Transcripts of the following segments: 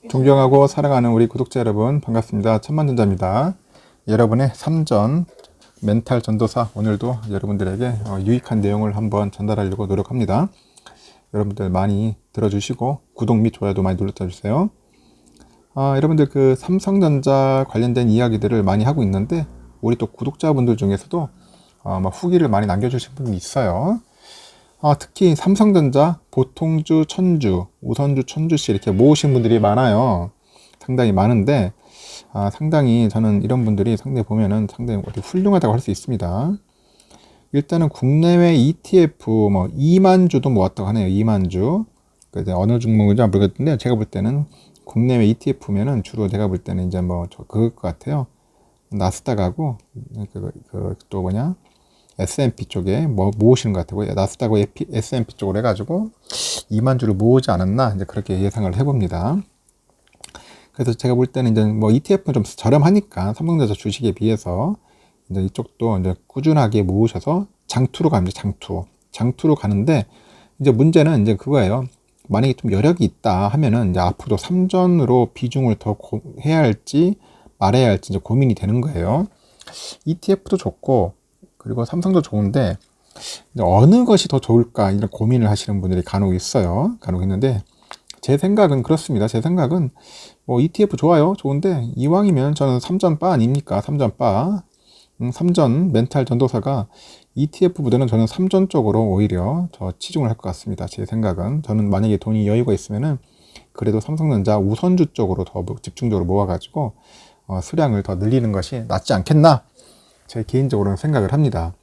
존경하고 사랑하는 우리 구독자 여러분 반갑습니다. 천만전자입니다. 여러분의 삼전 멘탈 전도사, 오늘도 여러분들에게 유익한 내용을 한번 전달하려고 노력합니다. 여러분들 많이 들어주시고 구독 및 좋아요도 많이 눌러주세요. 여러분들 그 삼성전자 관련된 이야기들을 많이 하고 있는데 우리 또 구독자분들 중에서도 후기를 많이 남겨주신 분이 있어요. 특히 삼성전자 보통주, 천주, 우선주, 천주씩 이렇게 모으신 분들이 많아요. 상당히 많은데 상당히 저는 이런 분들이 상당히 보면은 상당히 훌륭하다고 할 수 있습니다. 일단은 국내외 ETF 2만 주도 모았다고 하네요. 2만 주. 어느 종목인지 모르겠는데 제가 볼 때는 국내외 ETF면은 주로 제가 볼 때는 이제 그럴 것 같아요. 나스닥하고 또 뭐냐? S&P 쪽에 모으시는 것 같아요. 나스닥하고 S&P 쪽으로 해가지고 2만 주를 모으지 않았나 이제 그렇게 예상을 해봅니다. 그래서 제가 볼 때는 이제 ETF는 좀 저렴하니까 삼성전자 주식에 비해서 이제 이쪽도 이제 꾸준하게 모으셔서 장투로 갑니다. 장투로 가는데 이제 문제는 이제 그거예요. 만약에 좀 여력이 있다 하면은 이제 앞으로 삼전으로 비중을 더 해야 할지 말아야 할지 이제 고민이 되는 거예요. ETF도 좋고 그리고 삼성도 좋은데 어느 것이 더 좋을까 이런 고민을 하시는 분들이 간혹 있어요. 간혹 있는데 제 생각은 그렇습니다. 제 생각은 ETF 좋아요. 좋은데 이왕이면 저는 삼전바 아닙니까? 삼전바. 삼전 멘탈 전도사가 ETF보다는 저는 삼전 쪽으로 오히려 더 치중을 할 것 같습니다. 제 생각은 저는 만약에 돈이 여유가 있으면은 그래도 삼성전자 우선주 쪽으로 더 집중적으로 모아가지고 수량을 더 늘리는 것이 낫지 않겠나? 제 개인적으로는 생각을 합니다.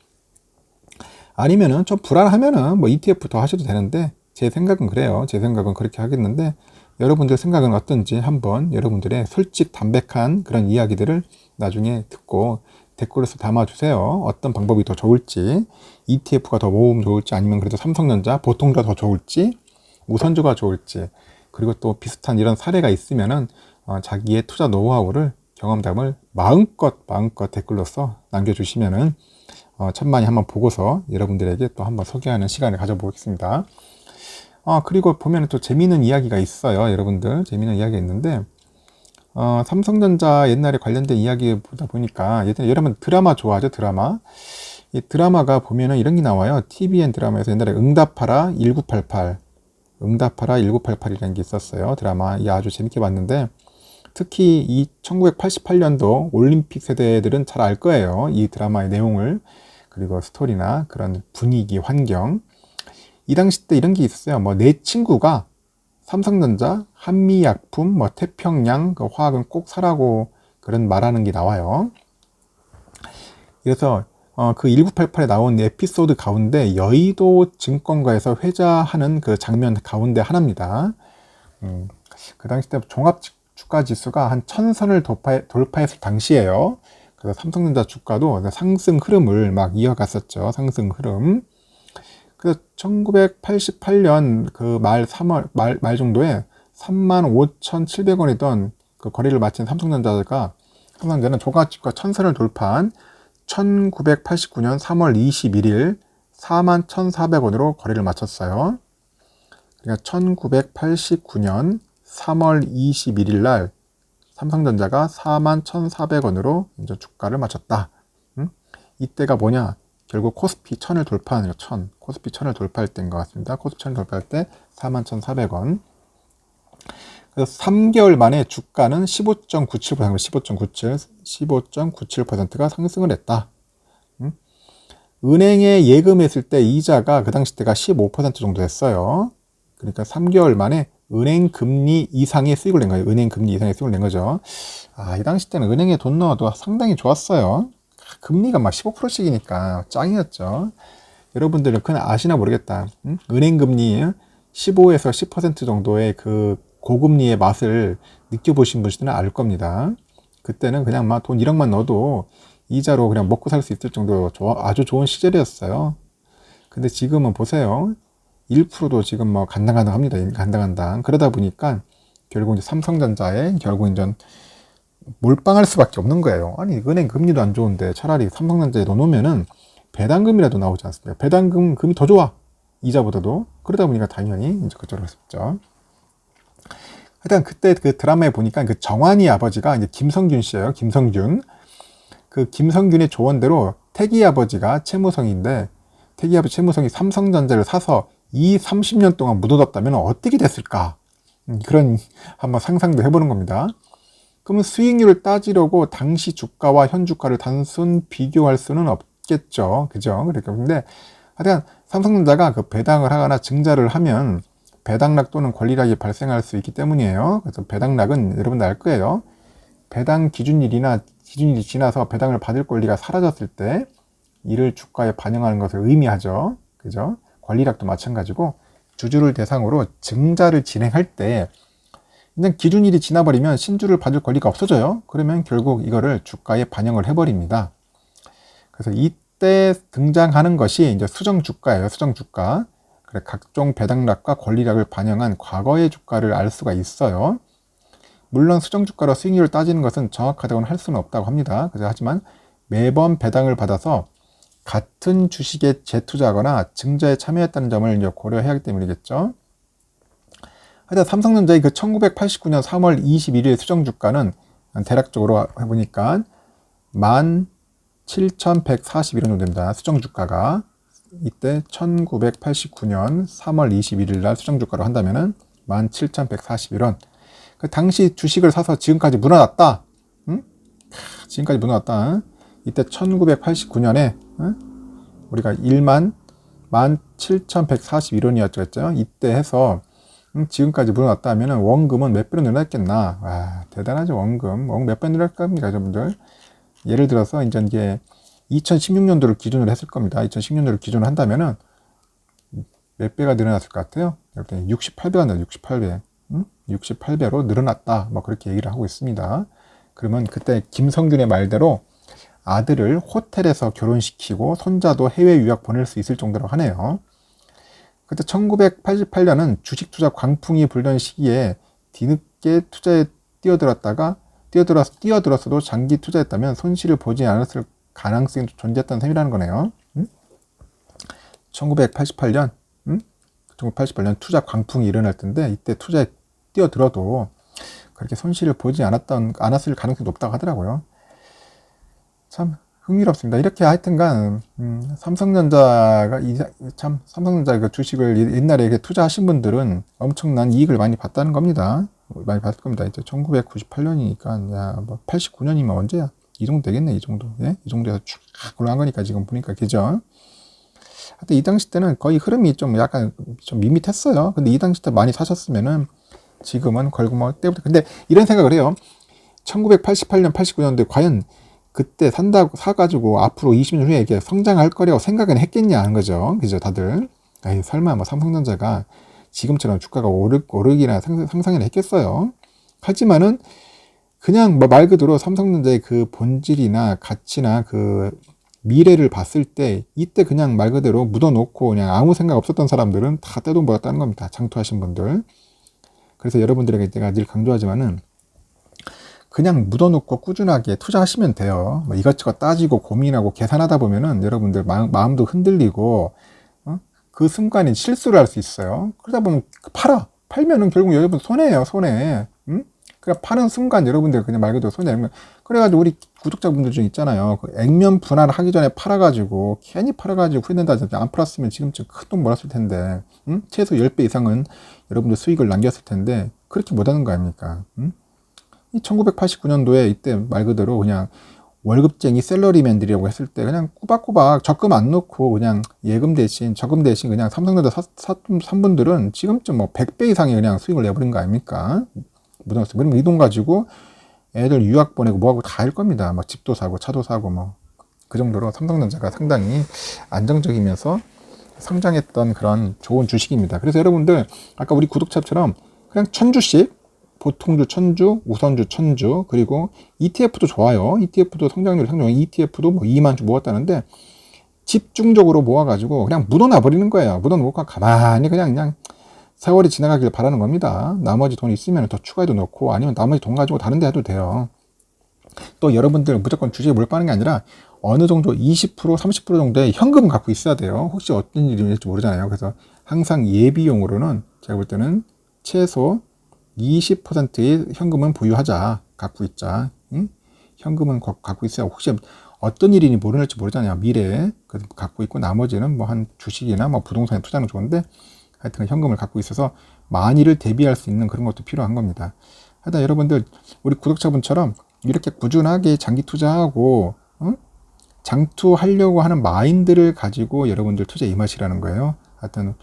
아니면은 좀 불안하면은 ETF 더 하셔도 되는데 제 생각은 그래요. 제 생각은 그렇게 하겠는데 여러분들 생각은 어떤지 한번 여러분들의 솔직 담백한 그런 이야기들을 나중에 듣고 댓글에서 담아주세요. 어떤 방법이 더 좋을지, ETF가 더 모으면 좋을지, 아니면 그래도 삼성전자 보통주가 더 좋을지, 우선주가 좋을지, 그리고 또 비슷한 이런 사례가 있으면은 자기의 투자 노하우를 경험담을 마음껏 댓글로서 남겨주시면은 천만이 한번 보고서 여러분들에게 또 한번 소개하는 시간을 가져보겠습니다. 그리고 보면 또 재미있는 이야기가 있어요. 여러분들 재미있는 이야기가 있는데 삼성전자 옛날에 관련된 이야기 보다 보니까 예전에 여러분 드라마 좋아하죠? 드라마. 이 드라마가 보면은 이런 게 나와요. TVN 드라마에서 옛날에 응답하라 1988 응답하라 1988이라는 게 있었어요. 드라마. 이 아주 재밌게 봤는데 특히 이 1988년도 올림픽 세대들은 잘 알 거예요. 이 드라마의 내용을. 그리고 스토리나 그런 분위기, 환경. 이 당시 때 이런 게 있었어요. 내 친구가 삼성전자, 한미약품, 태평양, 화학은 꼭 사라고 그런 말하는 게 나와요. 그래서 그 1988에 나온 에피소드 가운데 여의도 증권가에서 회자하는 그 장면 가운데 하나입니다. 그 당시 때 종합 주가 지수가 한 1000선을 돌파했을 당시에요. 그래서 삼성전자 주가도 상승 흐름을 막 이어갔었죠. 상승 흐름. 그래서 1988년 그 말 정도에 35,700원이던 그 거래를 마친 삼성전자는 종합주가 1000선을 돌파한 1989년 3월 21일 41,400원으로 거래를 마쳤어요. 그러니까 1989년 3월 21일 날 삼성전자가 41,400원으로 이제 주가를 마쳤다. 이때가 뭐냐? 결국 코스피 1000을 돌파하는 거, 코스피 1000을 돌파할 때인 것 같습니다. 코스피 1000을 돌파할 때 41,400원. 그래서 3개월 만에 주가는 15.97%가 상승을 했다. 은행에 예금했을 때 이자가 그 당시 때가 15% 정도 됐어요. 그러니까 3개월 만에 은행 금리 이상의 수익을 낸 거예요. 은행 금리 이상의 수익을 낸 거죠. 이 당시 때는 은행에 돈 넣어도 상당히 좋았어요. 금리가 막 15%씩이니까 짱이었죠. 여러분들은 그냥 아시나 모르겠다. 은행 금리 15에서 10% 정도의 그 고금리의 맛을 느껴보신 분들은 알 겁니다. 그때는 그냥 돈 1억만 넣어도 이자로 그냥 먹고 살 수 있을 정도로 아주 좋은 시절이었어요. 근데 지금은 보세요. 1%도 지금 간당간당합니다. 간당간당. 그러다 보니까 결국 이제 삼성전자에 결국 이제 몰빵할 수밖에 없는 거예요. 아니 은행 금리도 안 좋은데 차라리 삼성전자에 넣어놓으면은 배당금이라도 나오지 않습니까? 배당금이 더 좋아. 이자보다도. 그러다 보니까 당연히 이제 그쪽으로 했었죠. 하여튼 그때 그 드라마에 보니까 그 정환이 아버지가 이제 김성균 씨예요. 김성균. 그 김성균의 조언대로 태기 아버지가 최무성인데, 태기 아버지 최무성이 삼성전자를 사서 30년 동안 묻어뒀다면 어떻게 됐을까? 그런 한번 상상도 해보는 겁니다. 그러면 수익률을 따지려고 당시 주가와 현 주가를 단순 비교할 수는 없겠죠. 그죠? 그러니까 근데 하여간 삼성전자가 그 배당을 하거나 증자를 하면 배당락 또는 권리락이 발생할 수 있기 때문이에요. 그래서 배당락은 여러분들 알 거예요. 배당 기준일이 지나서 배당을 받을 권리가 사라졌을 때 이를 주가에 반영하는 것을 의미하죠. 그죠? 권리락도 마찬가지고 주주를 대상으로 증자를 진행할 때 그냥 기준일이 지나버리면 신주를 받을 권리가 없어져요. 그러면 결국 이거를 주가에 반영을 해버립니다. 그래서 이때 등장하는 것이 이제 수정주가예요. 수정주가. 그래, 각종 배당락과 권리락을 반영한 과거의 주가를 알 수가 있어요. 물론 수정주가로 수익률을 따지는 것은 정확하다고는 할 수는 없다고 합니다. 하지만 매번 배당을 받아서 같은 주식에 재투자하거나 증자에 참여했다는 점을 이제 고려해야 하기 때문이겠죠. 하여튼 삼성전자의 그 1989년 3월 21일 수정주가는 대략적으로 해보니까 17,141원 정도 됩니다. 수정주가가. 이때 1989년 3월 21일 날 수정주가로 한다면은 17,141원. 그 당시 주식을 사서 지금까지 무너놨다. 응? 지금까지 무너놨다. 이때 1989년에 우리가 17,141원이었죠. 이때 해서 지금까지 무너놨다 하면은 원금은 몇 배로 늘어났겠나. 와, 대단하죠. 원금 몇 배 늘어날 겁니까, 여러분들? 예를 들어서 이제 이게 2016년도를 기준으로 했을 겁니다. 2016년도를 기준으로 한다면은 몇 배가 늘어났을 것 같아요? 68배가 늘어났어요. 68배. 68배로 늘어났다. 뭐 그렇게 얘기를 하고 있습니다. 그러면 그때 김성균의 말대로 아들을 호텔에서 결혼시키고 손자도 해외 유학 보낼 수 있을 정도로 하네요. 그때 1988년은 주식 투자 광풍이 불던 시기에 뒤늦게 투자에 뛰어들었어도 장기 투자했다면 손실을 보지 않았을 가능성이 존재했던 셈이라는 거네요. 1988년 투자 광풍이 일어날 텐데 이때 투자에 뛰어들어도 그렇게 손실을 보지 않았을 가능성이 높다고 하더라고요. 참 흥미롭습니다. 이렇게 하여튼간 삼성전자 그 주식을 옛날에 이렇게 투자하신 분들은 엄청난 이익을 많이 봤다는 겁니다. 많이 봤을 겁니다. 이제 1998년이니까 뭐 89년이면 언제야? 이 정도 되겠네. 이 정도. 예? 이 정도에서 쭉 올라간 거니까 지금 보니까 그죠? 하여튼 이 당시 때는 거의 흐름이 좀 약간 좀 밋밋했어요. 근데 이 당시 때 많이 사셨으면은 지금은 걸고 때부터. 근데 이런 생각을 해요. 1988년, 89년도에 과연 그때 사가지고 앞으로 20년 후에 이렇게 성장할 거라고 생각은 했겠냐 하는 거죠. 그죠, 다들. 에이, 설마 뭐 삼성전자가 지금처럼 주가가 오르기나 상상이나 했겠어요. 하지만은 그냥 뭐 말 그대로 삼성전자의 그 본질이나 가치나 그 미래를 봤을 때 이때 그냥 말 그대로 묻어놓고 그냥 아무 생각 없었던 사람들은 다 떼돈 벌었다는 겁니다. 장투하신 분들. 그래서 여러분들에게 제가 늘 강조하지만은 그냥 묻어놓고 꾸준하게 투자하시면 돼요. 뭐 이것저것 따지고 고민하고 계산하다 보면은 여러분들 마음도 흔들리고 그 순간에 실수를 할 수 있어요. 그러다 보면 팔면은 결국 여러분 손해예요, 손해. 그러니까 파는 순간 여러분들 그냥 말 그대로 손해. 그래가지고 우리 구독자분들 중 있잖아요. 그 액면 분할하기 전에 팔아가지고 괜히 팔아가지고 후회된다. 안 팔았으면 지금쯤 큰 돈 벌었을 텐데, 최소 10배 이상은 여러분들 수익을 남겼을 텐데 그렇게 못하는 거 아닙니까? 이 1989년도에 이때 말 그대로 그냥 월급쟁이 셀러리맨들이라고 했을 때 그냥 꾸박꾸박 적금 안 넣고 그냥 적금 대신 그냥 삼성전자 산 분들은 지금쯤 뭐 100배 이상의 그냥 수익을 내버린 거 아닙니까? 묻어놨어요. 그러면 이 돈 가지고 애들 유학 보내고 뭐하고 다 할 겁니다. 막 집도 사고 차도 사고 뭐 그 정도로 삼성전자가 상당히 안정적이면서 성장했던 그런 좋은 주식입니다. 그래서 여러분들 아까 우리 구독자처럼 그냥 1000주씩 보통주 1000주, 우선주 1000주, 그리고 ETF도 좋아요. ETF도 성장률이 상당히 ETF도 뭐 2만 주 모았다는데 집중적으로 모아가지고 그냥 묻어놔 버리는 거예요. 묻어놓고 가만히 그냥 세월이 지나가길 바라는 겁니다. 나머지 돈 있으면 더 추가해도 넣고 아니면 나머지 돈 가지고 다른 데 해도 돼요. 또 여러분들 무조건 주식에 몰빵하는 게 아니라 어느 정도 20%, 30% 정도의 현금 갖고 있어야 돼요. 혹시 어떤 일이 일지 모르잖아요. 그래서 항상 예비용으로는 제가 볼 때는 최소 20%의 현금은 보유하자. 갖고 있자. 응? 현금은 갖고 있어야 혹시 어떤 일이 모를지 모르잖아요. 미래에. 갖고 있고 나머지는 뭐 한 주식이나 뭐 부동산에 투자하는 좋은데 하여튼 현금을 갖고 있어서 만일을 대비할 수 있는 그런 것도 필요한 겁니다. 하여튼 여러분들 우리 구독자분처럼 이렇게 꾸준하게 장기 투자하고 장투하려고 하는 마인드를 가지고 여러분들 투자에 임하시라는 거예요. 하여튼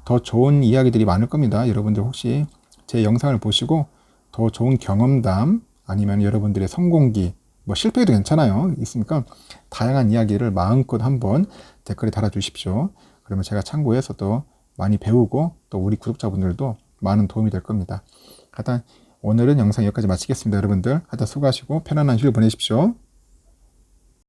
더 좋은 이야기들이 많을 겁니다. 여러분들 혹시 제 영상을 보시고 더 좋은 경험담 아니면 여러분들의 성공기 뭐 실패해도 괜찮아요. 있으니까 다양한 이야기를 마음껏 한번 댓글에 달아주십시오. 그러면 제가 참고해서 또 많이 배우고 또 우리 구독자분들도 많은 도움이 될 겁니다. 하여튼 오늘은 영상 여기까지 마치겠습니다. 여러분들 하여튼 수고하시고 편안한 휴일 보내십시오.